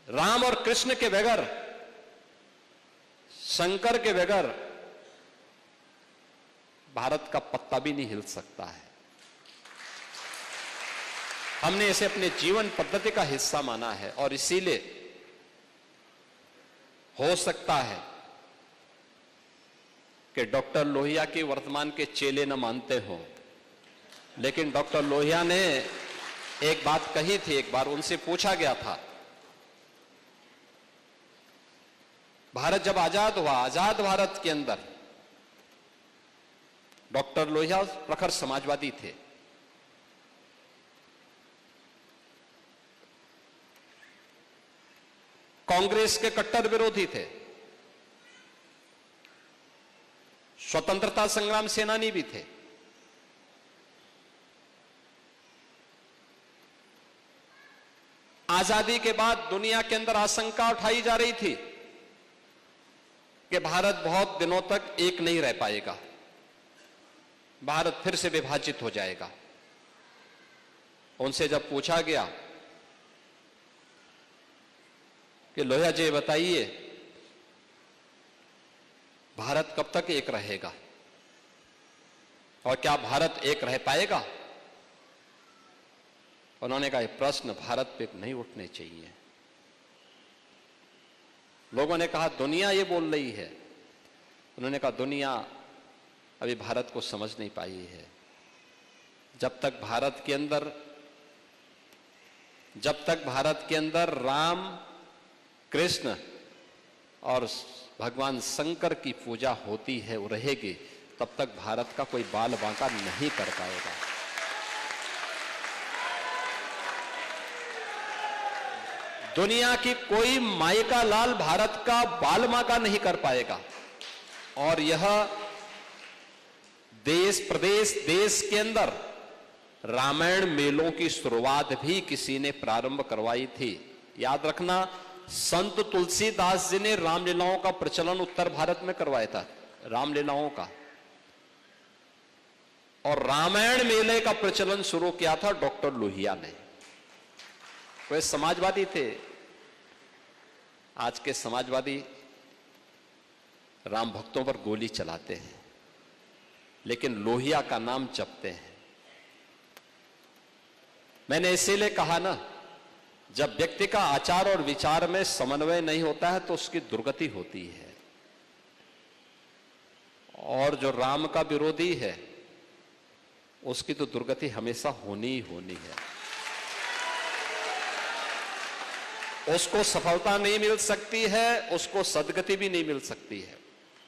राम और कृष्ण के बगैर, शंकर के बगैर भारत का पत्ता भी नहीं हिल सकता है। हमने इसे अपने जीवन पद्धति का हिस्सा माना है और इसीलिए हो सकता है कि डॉक्टर लोहिया की वर्तमान के चेले न मानते हो, लेकिन डॉक्टर लोहिया ने एक बात कही थी। एक बार उनसे पूछा गया था, भारत जब आजाद हुआ, आजाद भारत के अंदर डॉक्टर लोहिया प्रखर समाजवादी थे। कांग्रेस के कट्टर विरोधी थे, स्वतंत्रता संग्राम सेनानी भी थे। आजादी के बाद दुनिया के अंदर आशंका उठाई जा रही थी कि भारत बहुत दिनों तक एक नहीं रह पाएगा, भारत फिर से विभाजित हो जाएगा। उनसे जब पूछा गया कि लोहिया जी बताइए, भारत कब तक एक रहेगा और क्या भारत एक रह पाएगा? उन्होंने कहा, यह प्रश्न भारत पे नहीं उठने चाहिए। लोगों ने कहा, दुनिया ये बोल रही है। उन्होंने कहा, दुनिया अभी भारत को समझ नहीं पाई है। जब तक भारत के अंदर राम, कृष्ण और भगवान शंकर की पूजा होती है, वो रहेगी, तब तक भारत का कोई बाल बांका नहीं कर पाएगा। दुनिया की कोई माई का लाल भारत का बाल बांका नहीं कर पाएगा। और यह देश प्रदेश देश के अंदर रामायण मेलों की शुरुआत भी किसी ने प्रारंभ करवाई थी। याद रखना, संत तुलसीदास जी ने रामलीलाओं का प्रचलन उत्तर भारत में करवाया था, रामलीलाओं का। और रामायण मेले का प्रचलन शुरू किया था डॉक्टर लोहिया ने। वे समाजवादी थे। आज के समाजवादी राम भक्तों पर गोली चलाते हैं, लेकिन लोहिया का नाम जपते हैं। मैंने इसीलिए कहा ना, जब व्यक्ति का आचार और विचार में समन्वय नहीं होता है तो उसकी दुर्गति होती है। और जो राम का विरोधी है उसकी तो दुर्गति हमेशा होनी ही होनी है। उसको सफलता नहीं मिल सकती है, उसको सद्गति भी नहीं मिल सकती है।